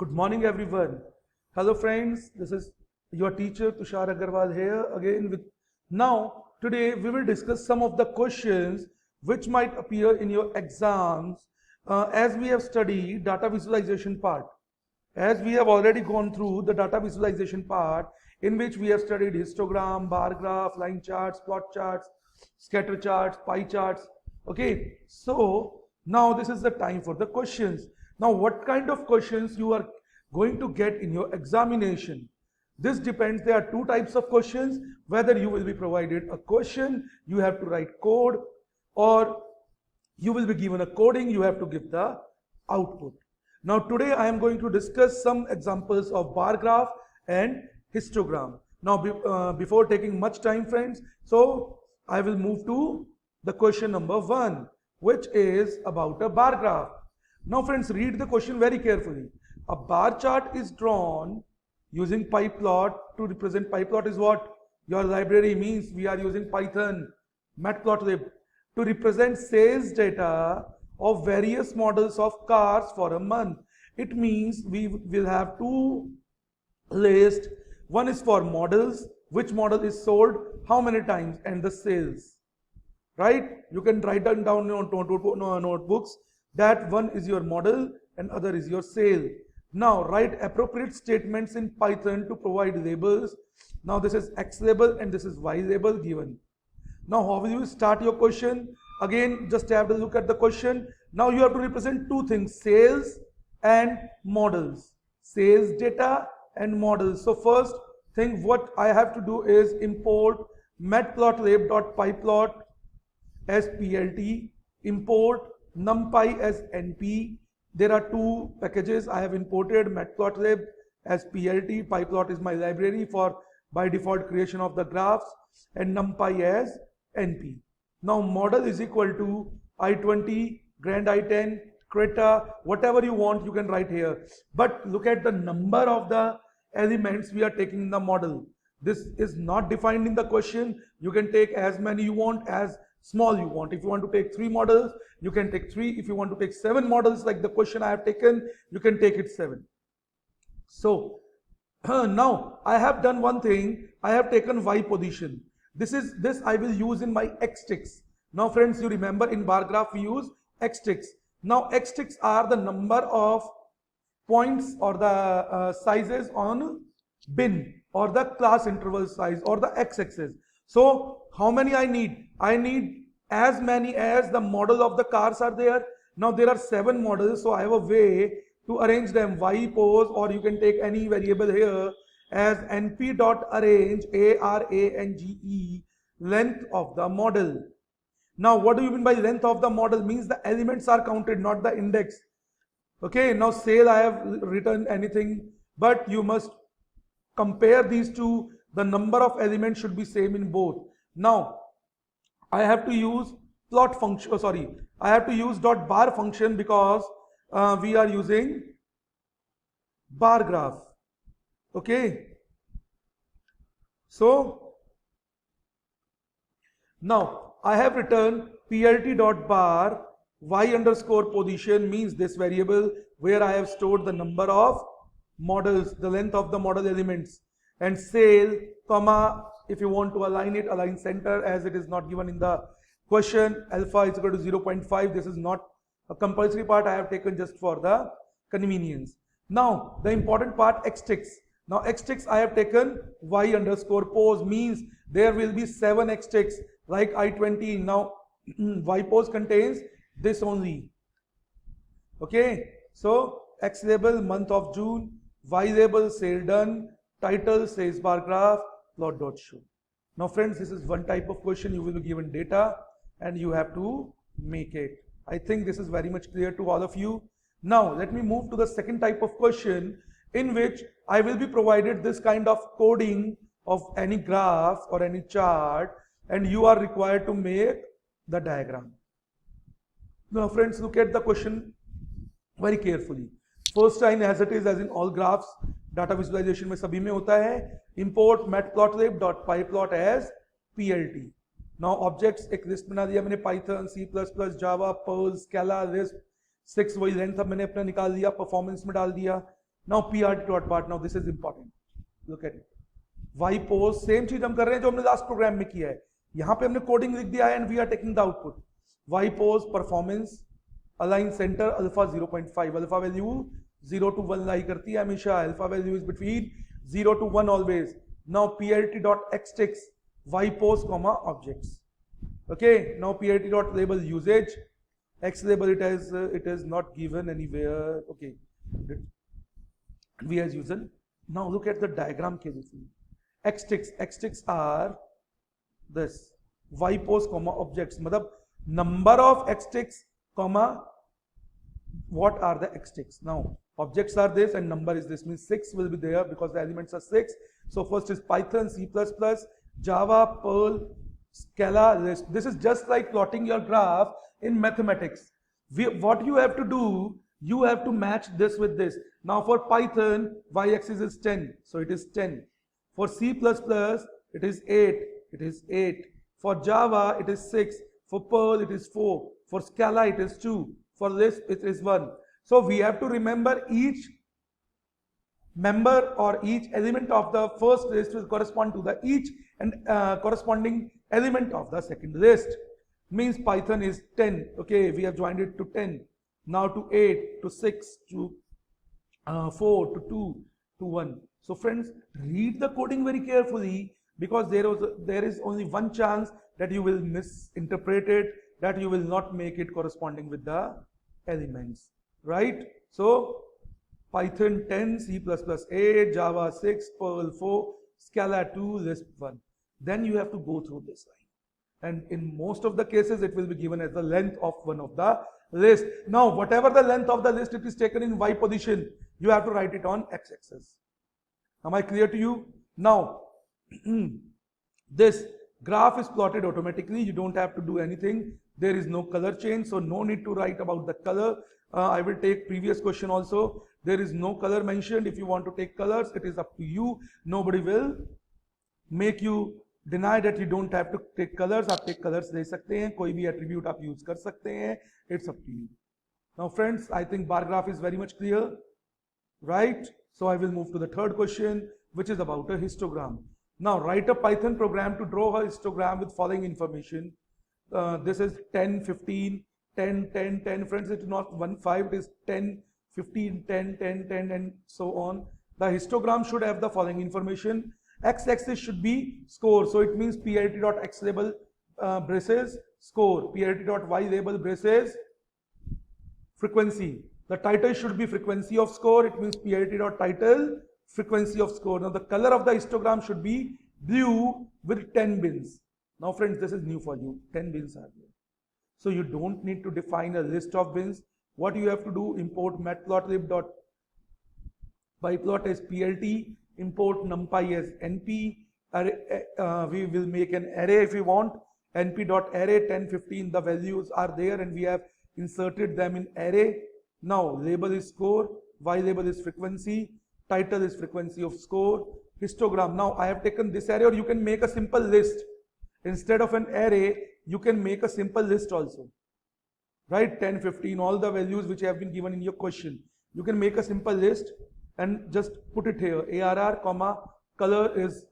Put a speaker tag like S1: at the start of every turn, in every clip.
S1: Good morning, everyone. Hello, friends. This is your teacher Tushar Aggarwal here again with now. Today, we will discuss some of the questions which might appear in your exams as we have studied data visualization part. As we have already gone through the data visualization part in which we have studied histogram, bar graph, line charts, plot charts, scatter charts, pie charts. Okay, so now this is the time for the questions. Now, what kind of questions you are going to get in your examination? This depends. There are two types of questions. Whether you will be provided a question, you have to write code, or you will be given a coding, you have to give the output. Now today I am going to discuss some examples of bar graph and histogram. Now before taking much time, friends, so I will move to the question number 1, which is about a bar graph. Now friends, read the question very carefully. A bar chart is drawn using pie plot. To represent pie plot is what? Your library means we are using Python, matplotlib, to represent sales data of various models of cars for a month. It means we will have two lists. One is for models, which model is sold, how many times, and the sales. Right? You can write them down in your notebooks that one is your model and other is your sale. Now write appropriate statements in Python to provide labels. Now this is X label and this is Y label given. Now how will you start your question? Again, just have a look at the question. Now you have to represent two things, sales and models. Sales data and models. So first thing what I have to do is import matplotlib.pyplot as plt, import numpy as np. There are two packages I have imported, matplotlib as plt, pyplot is my library for by default creation of the graphs, and numpy as np. Now model is equal to i20, grand i10, Creta, whatever you want you can write here. But look at the number of the elements we are taking in the model. This is not defined in the question. You can take as many you want, as small you want. If you want to take 3 models, you can take 3. If you want to take 7 models like the question I have taken, you can take it 7. So now I have done one thing. I have taken Y position. This I will use in my X ticks. Now friends, you remember in bar graph we use X ticks. Now X ticks are the number of points or the sizes on bin or the class interval size or the x-axis. So how many I need? I need as many as the model of the cars are there. Now there are 7 models, so I have a way to arrange them. Y pose, or you can take any variable here as np.arrange, ARANGE, length of the model. Now what do you mean by length of the model? Means the elements are counted, not the index. Okay, now sale I have written anything, but you must compare these two. The number of elements should be same in both. Now I have to use plot function, I have to use .bar function because we are using bar graph. Okay, so now I have written plt.bar y underscore position, means this variable where I have stored the number of models, the length of the model elements, and sale, comma, if you want to align it, align center, as it is not given in the question. Alpha is equal to 0.5. This is not a compulsory part, I have taken just for the convenience. Now the important part, X ticks. Now X ticks I have taken Y underscore pose, means there will be 7 X ticks like I20. Now Y pose contains this only. Okay, so X label month of June, Y label sale done, title says bar graph, plot.show. Now friends, this is one type of question. You will be given data and you have to make it. I think this is very much clear to all of you. Now let me move to the second type of question, in which I will be provided this kind of coding of any graph or any chart, and you are required to make the diagram. Now friends, look at the question very carefully. First time, as it is, as in all graphs, data visualization में सभी में होता है, import matplotlib.pyplot as plt. Now objects एक list बना दिया मैंने, Python, C++, Java, Perl, Scala, Lisp, 6 वही लेंथ अब मैंने अपना निकाल दिया, परफॉर्मेंस में डाल दिया. Now PRT dot part, now this is important. Look at it. Y pose, same चीज हम कर रहे हैं जो हमने लास्ट प्रोग्राम में किया है. यहाँ पे हमने कोडिंग लिख दिया है and we are taking the output. Y pose performance align center alpha 0.5. Alpha value 0 to 1 lie करती है हमेशा. Alpha value is between 0 to 1 always. Now PRT dot xtext y pose comma objects. Okay. Now PRT dot label usage. X label it is not given anywhere. Okay. We as usual. Now look at the diagram carefully. Xtext are this y pose comma objects. मतलब number of xtext comma what are the xtext. Now objects are this and number is this, means 6 will be there because the elements are 6. So first is Python, C++, Java, Perl, Scala, list. This is just like plotting your graph in mathematics. What you have to do, you have to match this with this. Now for Python, y-axis is 10, so it is 10. For C++, it is 8, it is 8. For Java, it is 6. For Perl, it is 4. For Scala, it is 2. For Lisp, it is 1. So we have to remember each member or each element of the first list will correspond to the each and corresponding element of the second list. Means Python is 10. Okay, we have joined it to 10. Now to 8, to 6, to 4, to 2, to 1. So friends, read the coding very carefully because there is only one chance that you will misinterpret it, that you will not make it corresponding with the elements, right? So Python 10, C++ 8, Java 6, Perl 4, Scala 2, Lisp 1. Then you have to go through this line. And in most of the cases, it will be given as the length of one of the list. Now, whatever the length of the list, it is taken in Y position. You have to write it on X-axis. Am I clear to you? Now, this graph is plotted automatically. You don't have to do anything. There is no color change, so no need to write about the color. I will take previous question also. There is no color mentioned. If you want to take colors, it is up to you. Nobody will make you deny that you don't have to take colors. आप take colors ले सकते हैं, कोई भी attribute आप use कर सकते हैं. It's up to you. Now friends, I think bar graph is very much clear, right? So I will move to the third question, which is about a histogram. Now write a Python program to draw a histogram with following information. This is 10, 15, 10, 10, 10. Friends, it is not 1, 5, it is 10, 15, 10, 10, 10, and so on. The histogram should have the following information. X-axis should be score. So it means PRT.x label braces score. PRT.y label braces frequency. The title should be frequency of score. It means PRT.title frequency of score. Now the color of the histogram should be blue with 10 bins. Now friends, this is new for you. 10 bins are there. So you don't need to define a list of bins. What you have to do, import matplotlib.pyplot as PLT, import numpy as np. We will make an array if we want. np.array 10, 15, the values are there and we have inserted them in array. Now label is score, y label is frequency, title is frequency of score, histogram. Now I have taken this array, or you can make a simple list. Instead of an array, you can make a simple list also. Right? 10, 15, all the values which have been given in your question. You can make a simple list and just put it here. ARR, comma, color is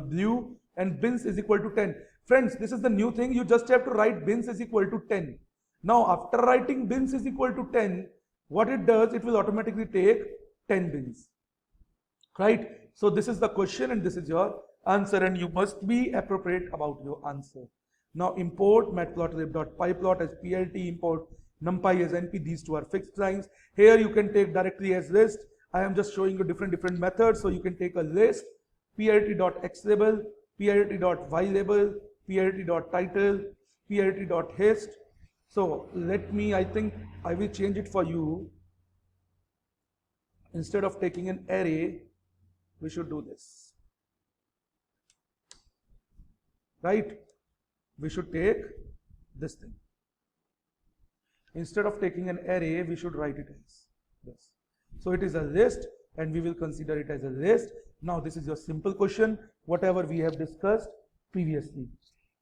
S1: blue and bins is equal to 10. Friends, this is the new thing. You just have to write bins is equal to 10. Now, after writing bins is equal to 10, what it does, it will automatically take 10 bins. Right? So this is the question and this is your answer, and you must be appropriate about your answer. Now import matplotlib.pyplot as PLT, import numpy as np. These two are fixed lines. Here you can take directly as list. I am just showing you different methods. So you can take a list, PLT.x label, PLT.y label, PLT.title, PLT.hist. So let me, I think I will change it for you. Instead of taking an array, we should do this. Right? We should take this thing. Instead of taking an array, we should write it as this. So it is a list and we will consider it as a list. Now this is your simple question, whatever we have discussed previously.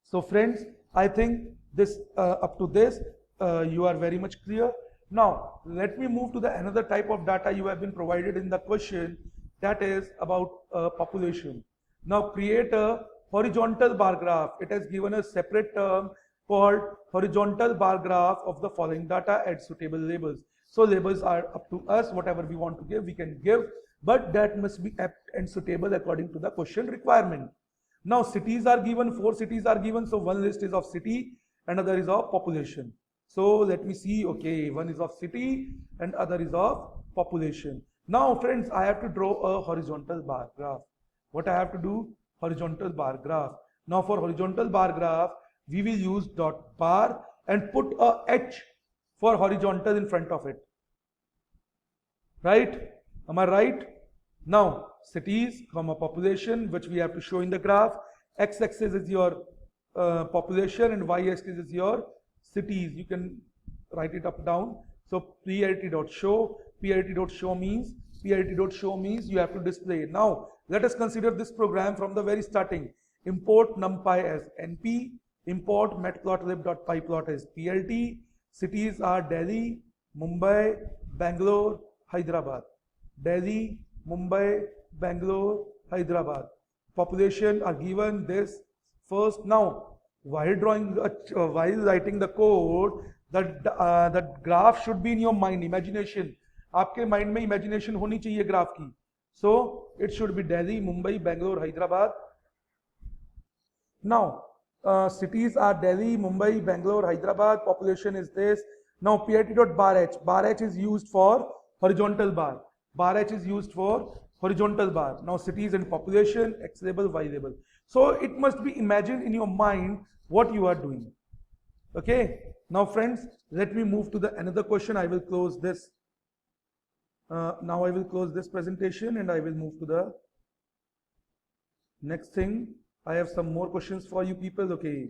S1: So friends, I think this up to this, you are very much clear. Now, let me move to the another type of data you have been provided in the question, that is about population. Now, create a horizontal bar graph. It has given a separate term called horizontal bar graph of the following data at suitable labels. So labels are up to us, whatever we want to give, we can give, but that must be apt and suitable according to the question requirement. Now, cities are given, 4 cities are given, so one list is of city, another is of population. So let me see, okay, one is of city and other is of population. Now friends, I have to draw a horizontal bar graph. What I have to do? Horizontal bar graph. Now for horizontal bar graph, we will use dot bar and put a H for horizontal in front of it. Right? Am I right? Now cities, comma population, which we have to show in the graph. X-axis is your population and y-axis is your cities. You can write it up down. So PLT.show. PLT.show means you have to display. Now let us consider this program from the very starting. Import numpy as np, import matplotlib.pyplot as plt. Cities are Delhi, Mumbai, Bangalore, Hyderabad. Delhi, Mumbai, Bangalore, Hyderabad. Population are given this first. Now, while writing the code, the graph should be in your mind, imagination. आपके mind में imagination होनी चाहिए graph की. So it should be Delhi, Mumbai, Bangalore, Hyderabad. Now cities are Delhi, Mumbai, Bangalore, Hyderabad. Population is this. Now plt.bar h. Bar h is used for horizontal bar. Bar h is used for horizontal bar. Now cities and population, X label, Y label. So it must be imagined in your mind what you are doing. Okay. Now friends, let me move to the another question. I will close this. Now I will close this presentation and I will move to the next thing. I have some more questions for you people. Okay.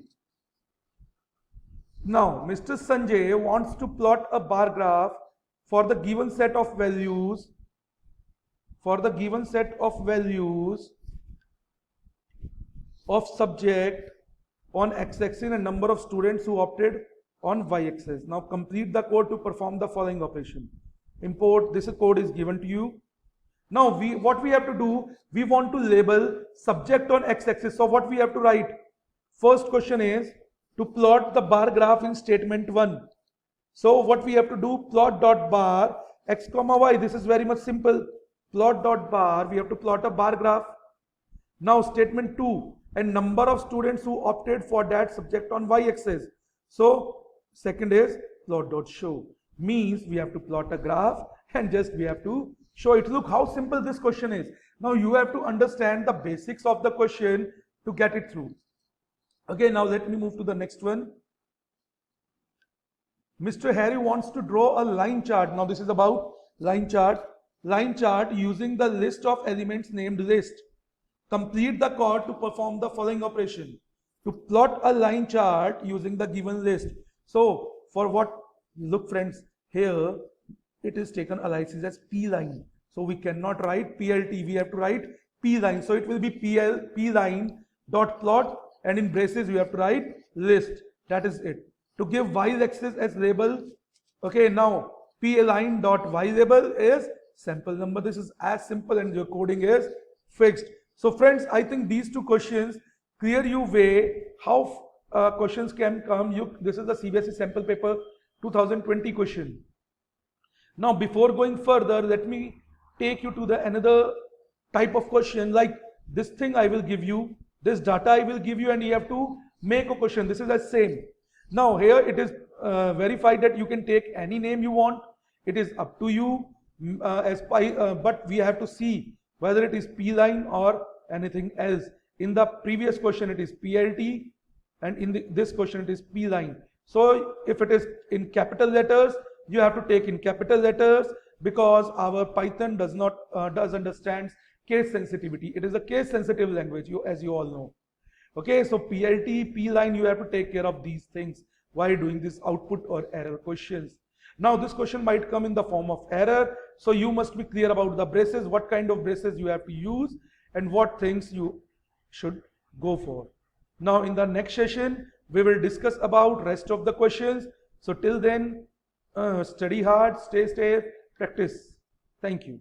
S1: Now Mr. Sanjay wants to plot a bar graph for the given set of values. For the given set of values of subject on x-axis and number of students who opted on y-axis. Now complete the code to perform the following operation. Import, this code is given to you. Now what we have to do, we want to label subject on x-axis. So what we have to write? First question is to plot the bar graph in statement 1. So what we have to do, plot dot bar x comma y. This is very much simple. Plot dot bar, we have to plot a bar graph. Now statement 2, and number of students who opted for that subject on y-axis. So second is plot dot show. Means we have to plot a graph and just we have to show it. Look how simple this question is. Now you have to understand the basics of the question to get it through. Okay, now let me move to the next one. Mr. Harry wants to draw a line chart. Now this is about line chart. Line chart using the list of elements named list. Complete the code to perform the following operation. To plot a line chart using the given list. So for what? Look friends, here it is taken aliases as p line. So we cannot write plt, we have to write p line. So it will be p line dot plot and in braces we have to write list. That is it. To give y-axis as label, okay, now p line dot y label is sample number. This is as simple and your coding is fixed. So friends, I think these two questions clear you way how questions can come. This is the CBSE sample paper 2020 question. Now before going further, let me take you to the another type of question. Like this thing I will give you, this data I will give you, and you have to make a question. This is the same. Now here it is verified that you can take any name you want. It is up to you, but we have to see whether it is p line or anything else. In the previous question it is plt, and in this question it is p line. So if it is in capital letters, you have to take in capital letters, because our Python does understand case sensitivity. It is a case sensitive language, as you all know. Okay, so plt, p line, you have to take care of these things while doing this output or error questions. Now this question might come in the form of error, so you must be clear about the braces, what kind of braces you have to use and what things you should go for. Now in the next session we will discuss about rest of the questions. So till then, Study hard, stay safe, practice. Thank you.